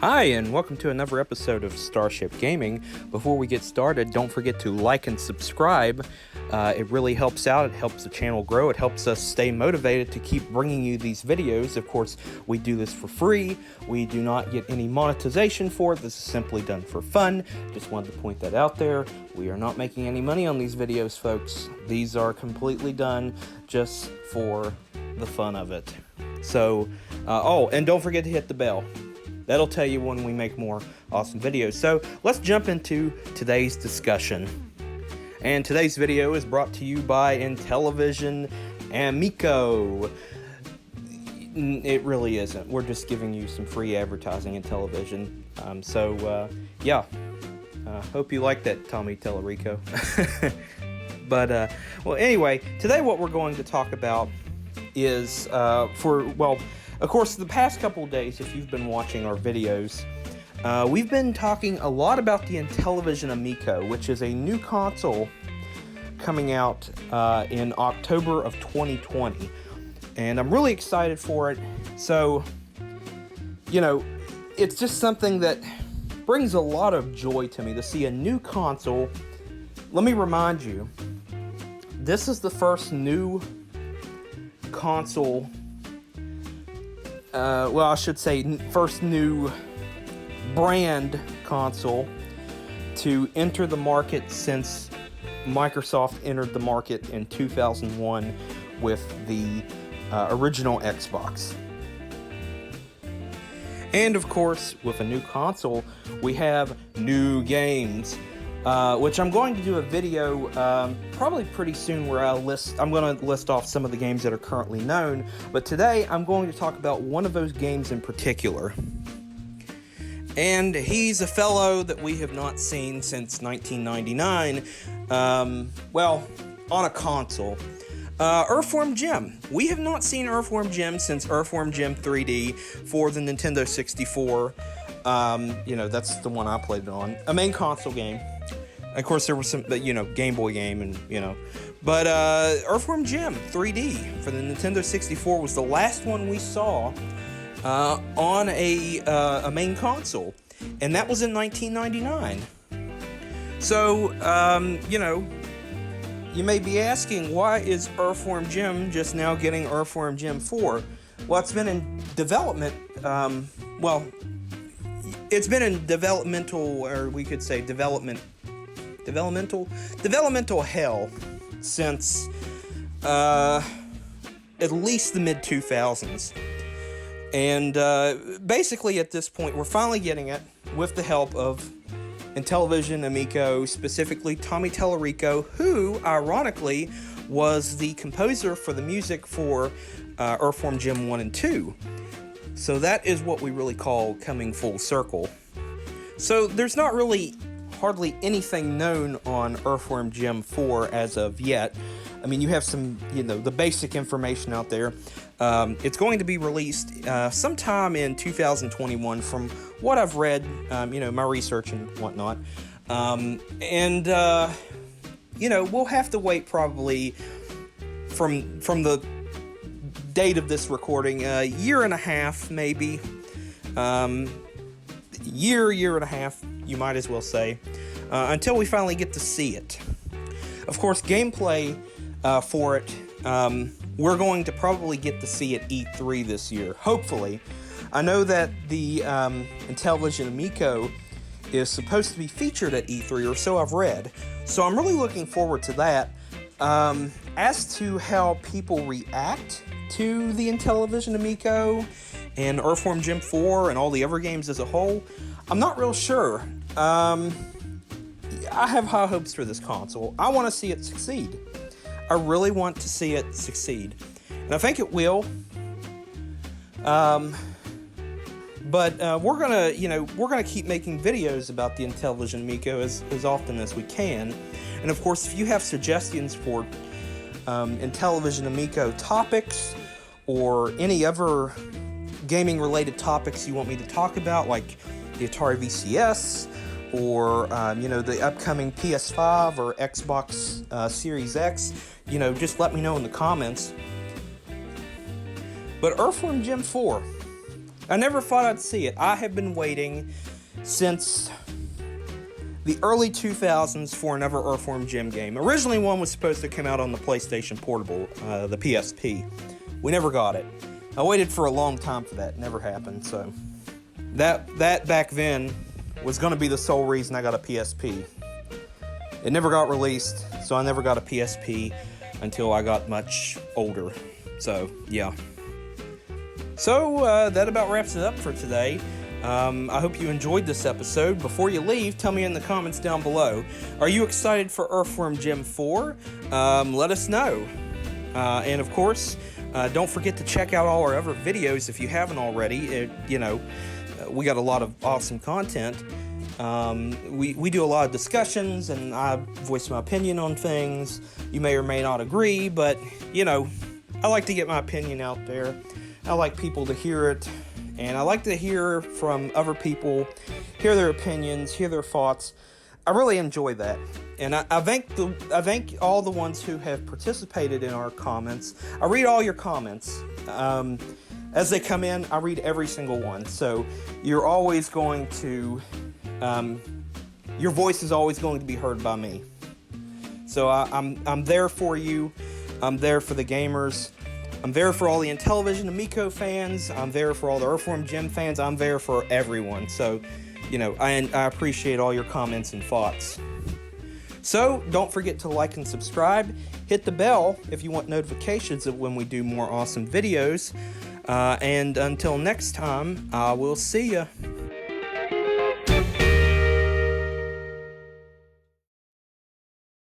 Hi, and welcome to another episode of Starship Gaming. Before we get started, don't forget to like and subscribe. It really helps out. It helps the channel grow. It helps us stay motivated to keep bringing you these videos. Of course, we do this for free. We do not get any monetization for it. This is simply done for fun. Just wanted to point that out there. We are not making any money on these videos, folks. These are completely done just for the fun of it. So, and don't forget to hit the bell. That'll tell you when we make more awesome videos. So let's jump into today's discussion. And today's video is brought to you by Intellivision Amico. It really isn't. We're just giving you some free advertising in television. Hope you like that, Tommy Tellerico. Well, anyway, today what we're going to talk about is of course, the past couple of days, if you've been watching our videos, we've been talking a lot about the Intellivision Amico, which is a new console coming out in October of 2020. And I'm really excited for it. So, it's just something that brings a lot of joy to me to see a new console. Let me remind you, this is the first new console. First new brand console to enter the market since Microsoft entered the market in 2001 with the original Xbox. And of course, with a new console, we have new games, which I'm going to do a video probably pretty soon where I'm going to list off some of the games that are currently known, but today I'm going to talk about one of those games in particular. And he's a fellow that we have not seen since 1999, on a console. Earthworm Jim. We have not seen Earthworm Jim since Earthworm Jim 3D for the Nintendo 64. That's the one I played it on. A main console game. Of course, there was some, Game Boy game, but Earthworm Jim 3D for the Nintendo 64 was the last one we saw on a main console, and that was in 1999. So, you may be asking, why is Earthworm Jim just now getting Earthworm Jim 4? Well, it's been in development, it's been in developmental, or we could say developmental hell since at least the mid-2000s. And basically at this point, we're finally getting it with the help of Intellivision Amico, specifically Tommy Tellerico, who, ironically, was the composer for the music for Earthworm Jim 1 and 2. So that is what we really call coming full circle. So there's not really hardly anything known on Earthworm Jim 4 as of yet. I mean, you have some, the basic information out there. It's going to be released sometime in 2021 from what I've read, my research and whatnot. We'll have to wait probably from the date of this recording, a year and a half, maybe. Year and a half, you might as well say, until we finally get to see it. Of course, gameplay for it, we're going to probably get to see at E3 this year, hopefully. I know that the Intellivision Amico is supposed to be featured at E3, or so I've read, so I'm really looking forward to that. As to how people react to the Intellivision Amico and Earthworm Jim 4 and all the other games as a whole, I'm not real sure. I have high hopes for this console. I want to see it succeed. I really want to see it succeed. And I think it will. But we're gonna keep making videos about the Intellivision Amico as often as we can. And of course, if you have suggestions for Intellivision Amico topics or any other gaming-related topics you want me to talk about, like the Atari VCS, or the upcoming PS5 or Xbox Series X, just let me know in the comments. But Earthworm Jim 4, I never thought I'd see it. I have been waiting since the early 2000s for another Earthworm Jim game. Originally, one was supposed to come out on the PlayStation Portable, the PSP. We never got it. I waited for a long time for that. It never happened. So that back then was going to be the sole reason I got a PSP. It never got released, so I never got a PSP until I got much older. So yeah. So that about wraps it up for today. I hope you enjoyed this episode. Before you leave, tell me in the comments down below, are you excited for Earthworm Jim 4? Let us know. And of course, don't forget to check out all our other videos if you haven't already. We got a lot of awesome content. We do a lot of discussions, and I voice my opinion on things. You may or may not agree, but, I like to get my opinion out there. I like people to hear it, and I like to hear from other people, hear their opinions, hear their thoughts. I really enjoy that, and I thank all the ones who have participated in our comments. I read all your comments. As they come in, I read every single one, so you're always going to, your voice is always going to be heard by me. So I'm there for you. I'm there for the gamers. I'm there for all the Intellivision Amico fans. I'm there for all the Earthworm Jim fans. I'm there for everyone. So, I appreciate all your comments and thoughts. So, don't forget to like and subscribe. Hit the bell if you want notifications of when we do more awesome videos. And until next time, I will see ya.